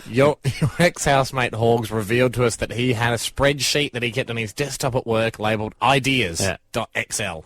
Your ex-housemate Horgs revealed to us that he had a spreadsheet that he kept on his desktop at work labelled ideas.xl.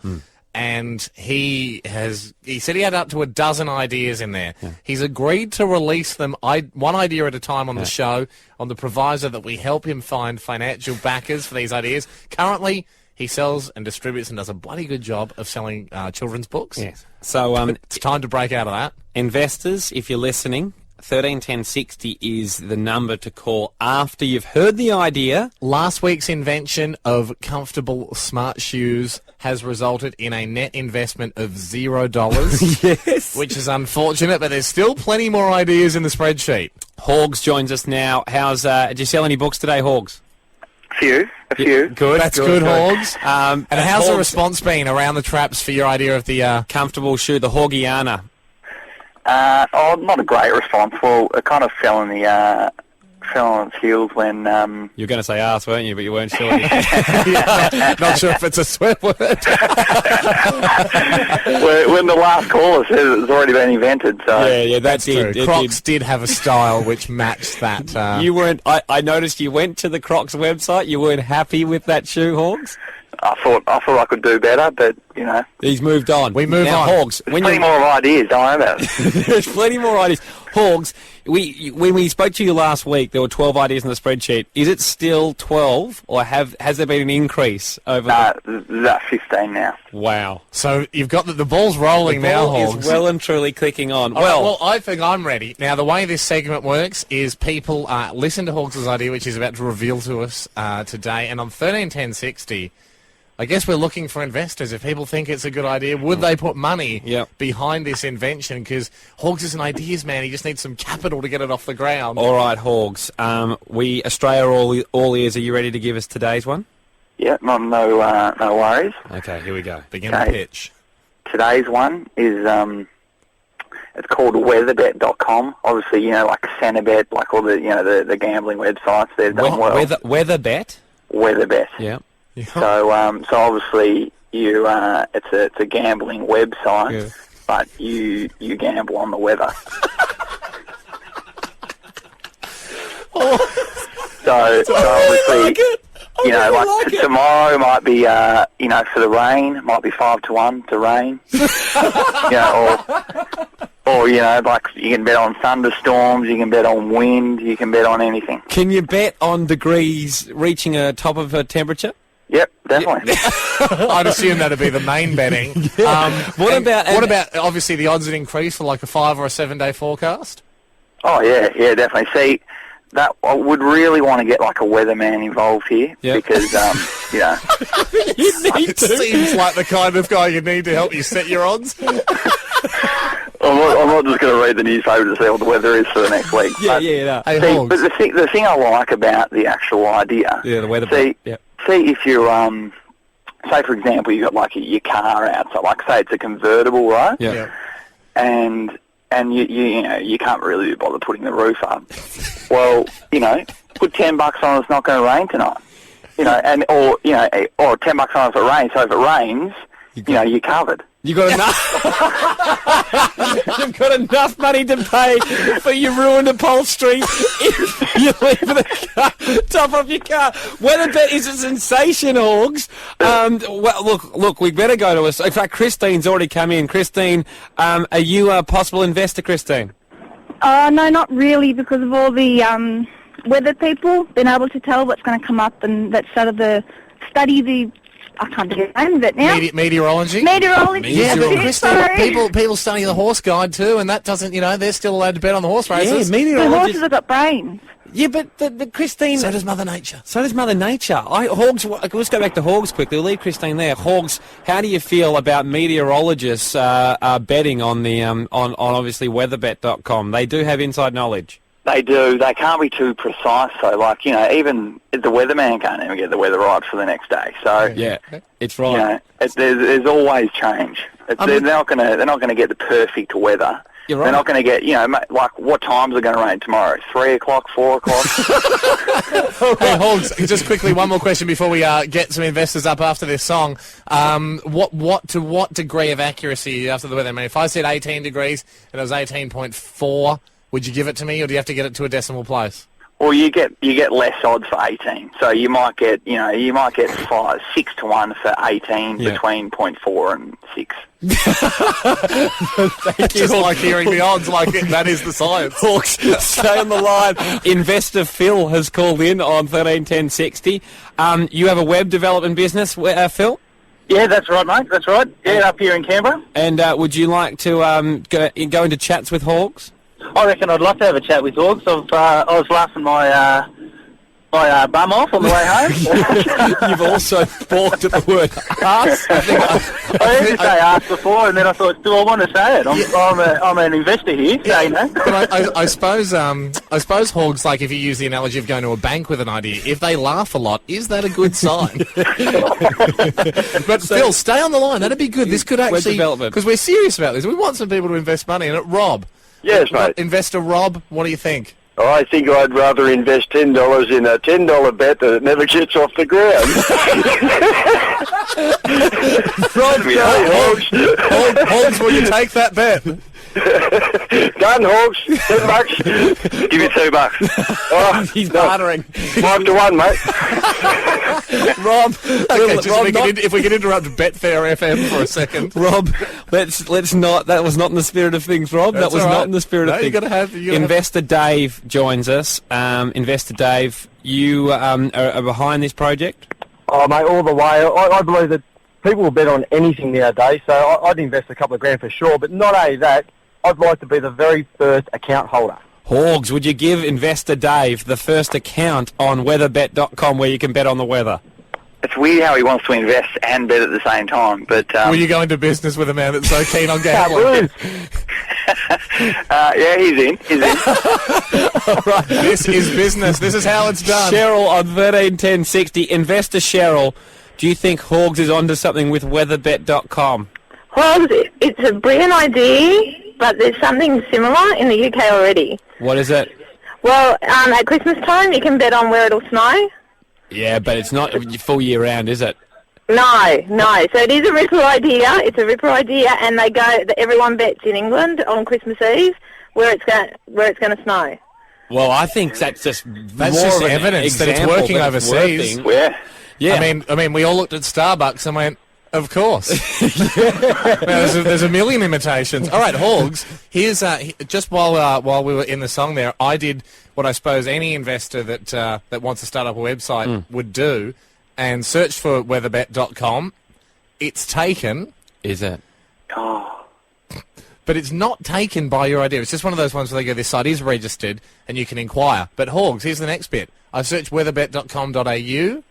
And he said he had up to a dozen ideas in there. Yeah. He's agreed to release them one idea at a time on the show, on the proviso that we help him find financial backers for these ideas. Currently, he sells and distributes and does a bloody good job of selling children's books. Yes. So it's time to break out of that. Investors, if you're listening, 131060 is the number to call after you've heard the idea. Last week's invention of comfortable smart shoes has resulted in a net investment of $0. Yes. Which is unfortunate, but there's still plenty more ideas in the spreadsheet. Horgs joins us now. Did you sell any books today, Horgs? A few. Good. That's good, Horgs. And how's Horgs, the response been around the traps for your idea of the comfortable shoe, the Horgiana? Not a great response. Well, it kind of fell on its heels when... You were going to say arse, weren't you? But you weren't sure. Not sure if it's a swear word. when the last caller says it's already been invented, so... Yeah, that's true. Crocs did have a style which matched that. You weren't... I noticed you went to the Crocs website. You weren't happy with that shoe, Horgs? I thought I could do better, but, you know... He's moved on. We move on. Horgs, There's plenty more ideas, don't worry about it. There's plenty more ideas. Horgs, when we spoke to you last week, there were 12 ideas in the spreadsheet. Is it still 12, or has there been an increase over... That's 15 now. Wow. So you've got the ball's rolling now, Horgs. The ball is well and truly clicking on. Well, I think I'm ready. Now, the way this segment works is people listen to Horgs' idea, which he's about to reveal to us today, and on 131060... I guess we're looking for investors. If people think it's a good idea, would they put money behind this invention? Because Horgs is an ideas man. He just needs some capital to get it off the ground. All right, Horgs. Australia all ears. Are you ready to give us today's one? Yeah, no worries. Okay, here we go. Begin the pitch. Today's one is it's called Weatherbet.com. Obviously, like Centrebet, like all the the gambling websites. They've done well. Weatherbet. Weatherbet. Yeah. So obviously it's a gambling website, but you gamble on the weather. So obviously, tomorrow might be for the rain, might be 5-1 to rain. Or like you can bet on thunderstorms, you can bet on wind, you can bet on anything. Can you bet on degrees reaching a top of a temperature? Yep, definitely. I'd assume that'd be the main betting. What about obviously the odds that increase for like a 5 or a 7 day forecast? Oh yeah, definitely. See, that I would really want to get like a weatherman involved here because it seems like the kind of guy you need to help you set your odds. I'm not just going to read the newspaper to see what the weather is for the next week. No. Hey, but the thing I like about the actual idea, the weather. See if you're, say for example, you got like your car outside, like say it's a convertible, right? Yeah. And you can't really be bothered putting the roof up. Well, put $10 on it's not going to rain tonight. Or $10 on if it rains. So if it rains, you're covered. You've got enough. You've got enough money to pay for your ruined upholstery if you leave the top of your car. Weatherbet is a sensation, Horgs. Well, look, we better go to us. In fact, Christine's already come in. Christine, are you a possible investor, Christine? No, not really, because of all the weather people been able to tell what's going to come up, and that study the. I can't get the name of it now. Meteorology? Meteorology. Yeah, but Christine, people study the horse guide too, and that doesn't, they're still allowed to bet on the horse races. Yeah, meteorologists. The horses have got brains. Yeah, but Christine... So does Mother Nature. Horgs, let's go back to Horgs quickly. We'll leave Christine there. Horgs, how do you feel about meteorologists betting on the on obviously Weatherbet.com? They do have inside knowledge. They do. They can't be too precise, though. Even the weatherman can't even get the weather right for the next day. So yeah, it's right. There's always change. They're not going to get the perfect weather. You're right. They're not going to get what times are going to rain tomorrow? 3 o'clock, 4 o'clock. Hey, Horgs, just quickly, one more question before we get some investors up after this song. What degree of accuracy after the weather? I mean, if I said 18 degrees and it was 18.4. would you give it to me, or do you have to get it to a decimal place? Well, you get less odds for 18, so you might get 6 to 1 for 18 between 0.4 and 6. Thank you. Just like hearing the odds, like that is the science. Horgs, stay on the line. Investor Phil has called in on 131060. You have a web development business, Phil? Yeah, that's right, mate. That's right. Yeah, up here in Canberra. And would you like to go into chats with Horgs? I reckon I'd love to have a chat with Horgs. I was laughing my bum off on the way home. You've also balked at the word arse. I heard you say arse before, and then I thought, do I want to say it? I'm an investor here, so you know. But I suppose Horgs, like if you use the analogy of going to a bank with an idea, if they laugh a lot, is that a good sign? But Phil, stay on the line. That'd be good. This could actually, because we're serious about this. We want some people to invest money in it. Rob. Yes, mate. Investor Rob, what do you think? I think I'd rather invest $10 in a $10 bet that it never gets off the ground. Horgs, will you take that bet? Done, Horgs. $10. Give me $2. Oh, he's bartering. 5 to 1, mate. Rob, if we could interrupt Betfair FM for a second. Rob, let's not. That was not in the spirit of things, Rob. That's that was not in the spirit of things. Investor Dave joins us. Investor Dave, you are behind this project? Oh, mate, all the way. I believe that people will bet on anything nowadays, so I'd invest a couple of grand for sure. But not only that, I'd like to be the very first account holder. Horgs, would you give Investor Dave the first account on weatherbet.com where you can bet on the weather? It's weird how he wants to invest and bet at the same time, but... Will you go into business with a man that's so keen on gambling? Yeah, he's in. All right. This is business. This is how it's done. Cheryl on 131060. Investor Cheryl, do you think Horgs is onto something with weatherbet.com? Horgs, it's a brilliant idea, but there's something similar in the UK already. What is it? Well, at Christmas time, you can bet on where it'll snow. Yeah, but it's not full year round, is it? No. So it is a Ripper idea. It's a Ripper idea, and everyone bets in England on Christmas Eve where it's going to snow. Well, I think that's just evidence that it's working overseas. Yeah. I mean, we all looked at Starbucks and went, of course. There's a million imitations. All right, Horgs. Here's just while we were in the song there, I did what I suppose any investor that wants to start up a website would do, and search for weatherbet.com. It's taken. Is it? Oh. But it's not taken by your idea. It's just one of those ones where they go, this site is registered and you can inquire. But Horgs, here's the next bit. I searched weatherbet.com.au.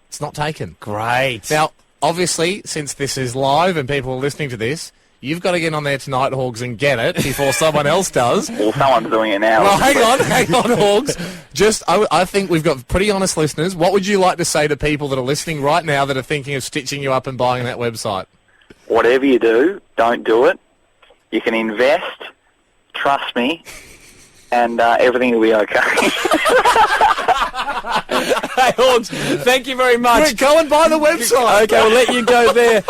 It's not taken. Great. Now, obviously, since this is live and people are listening to this, you've got to get on there tonight, Horgs, and get it before someone else does. Well, someone's doing it now. Well, hang on, Horgs. I think we've got pretty honest listeners. What would you like to say to people that are listening right now that are thinking of stitching you up and buying that website? Whatever you do, don't do it. You can invest, trust me, and everything will be okay. Hey, Horgs, thank you very much. Go and buy the website. Okay, we'll let you go there.